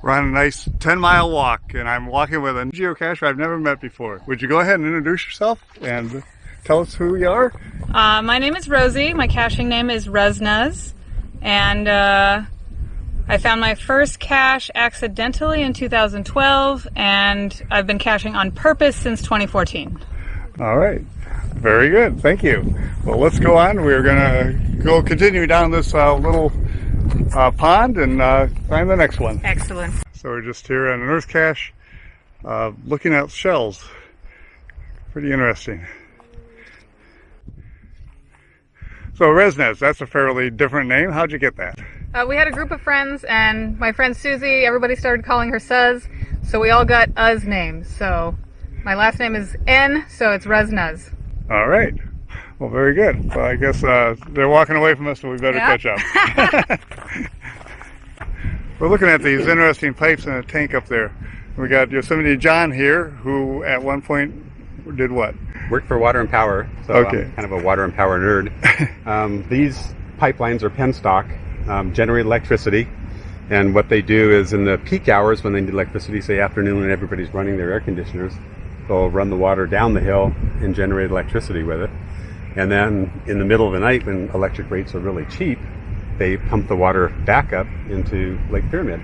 We're on a nice 10-mile walk, and I'm walking with a geocacher I've never met before. Would you go ahead and introduce yourself and tell us who you are? My name is Rosie. My caching name is RuzNuz, and I found my first cache accidentally in 2012, and I've been caching on purpose since 2014. All right. Very good. Thank you. Well, let's go on. We're going to go continue down this little pond and find the next one. Excellent. So we're just here on an earth cache looking at shells. Pretty interesting. So RuzNuz, that's a fairly different name. How'd you get that? We had a group of friends, and my friend Susie, everybody started calling her Suz, so we all got Uz names. So my last name is N, so it's RuzNuz. All right. Well, very good. Well, I guess they're walking away from us, so we better catch up. We're looking at these interesting pipes in a tank up there. We got Yosemite John here, who at one point did what? Worked for Water and Power, so okay. I'm kind of a water and power nerd. These pipelines are penstock, generate electricity, and what they do is in the peak hours when they need electricity, say afternoon when everybody's running their air conditioners, they'll run the water down the hill and generate electricity with it. And then in the middle of the night when electric rates are really cheap, they pump the water back up into Lake Pyramid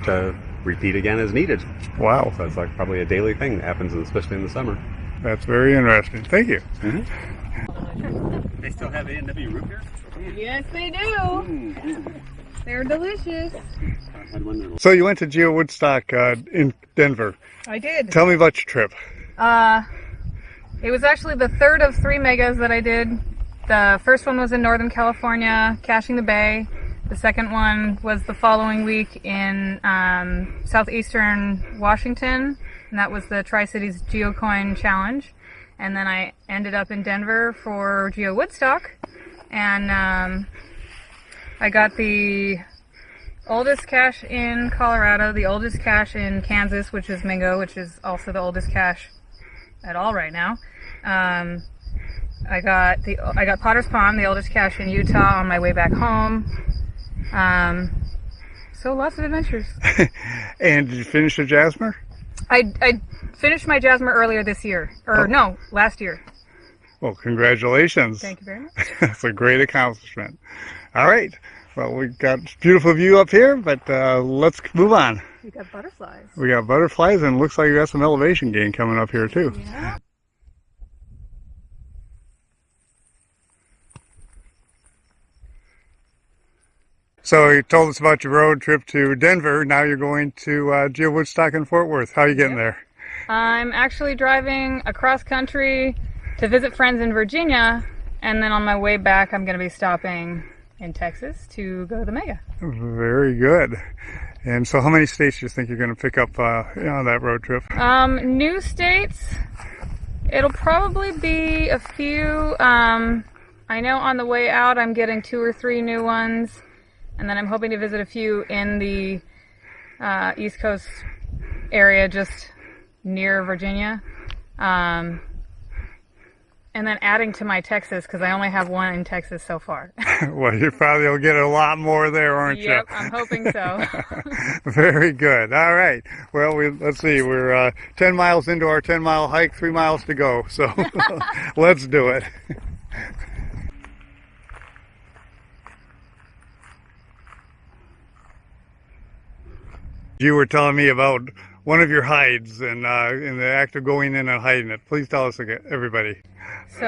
to repeat again as needed. Wow. So it's like probably a daily thing that happens, especially in the summer. That's very interesting. Thank you. Mm-hmm. They still have A&W root beer? Yes, they do. They're delicious. So you went to GeoWoodstock in Denver. I did. Tell me about your trip. It was actually the third of 3 megas that I did. The first one was in Northern California, caching the bay. The second one was the following week in southeastern Washington, and that was the Tri-Cities GeoCoin Challenge. And then I ended up in Denver for GeoWoodstock, and I got the oldest cache in Colorado, the oldest cache in Kansas, which is Mingo, which is also the oldest cache at all right now. I got Potter's Pond, the oldest cache in Utah, on my way back home. So lots of adventures. And did you finish the Jasmer? I finished my Jasmer earlier this year, or no, last year. Well, congratulations. Thank you very much. That's a great accomplishment. All right. Well, we've got a beautiful view up here, but let's move on. We got butterflies. We got butterflies, and it looks like we got some elevation gain coming up here too. Yeah. So you told us about your road trip to Denver. Now you're going to GeoWoodstock in Fort Worth. How are you getting there? I'm actually driving across country to visit friends in Virginia, and then on my way back I'm going to be stopping in Texas to go to the Mega. Very good. And so how many states do you think you're going to pick up on that road trip? New states, it'll probably be a few. I know on the way out I'm getting 2 or 3 new ones, and then I'm hoping to visit a few in the East Coast area just near Virginia. And then adding to my Texas, because I only have 1 in Texas so far. Well, you probably will get a lot more there, aren't you? Yep, I'm hoping so. Very good. All right. Well, let's see. We're 10 miles into our 10-mile hike, 3 miles to go. So let's do it. You were telling me about one of your hides and in the act of going in and hiding it. Please tell us again, everybody. So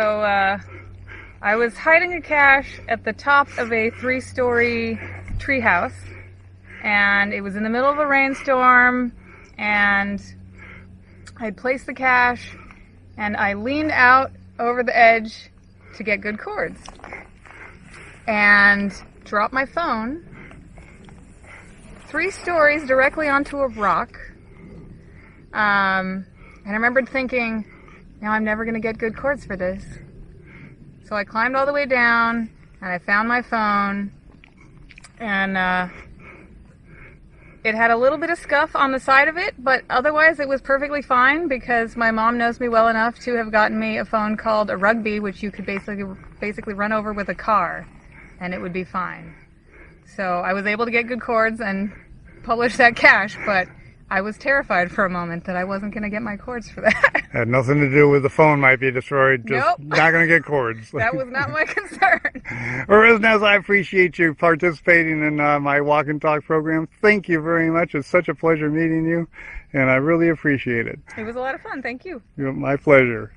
I was hiding a cache at the top of a 3-story treehouse, and it was in the middle of a rainstorm, and I placed the cache, and I leaned out over the edge to get good cords, and dropped my phone 3 stories directly onto a rock. And I remembered thinking, now I'm never going to get good cords for this. So I climbed all the way down, and I found my phone, and it had a little bit of scuff on the side of it, but otherwise it was perfectly fine, because my mom knows me well enough to have gotten me a phone called a rugby, which you could basically run over with a car, and it would be fine. So I was able to get good cords and publish that cache, but I was terrified for a moment that I wasn't going to get my cords for that. Had nothing to do with the phone might be destroyed. Just Nope. not going to get cords. That was not my concern. Well, RuzNuz, I appreciate you participating in my walk and talk program. Thank you very much. It's such a pleasure meeting you, and I really appreciate it. It was a lot of fun. Thank you. My pleasure.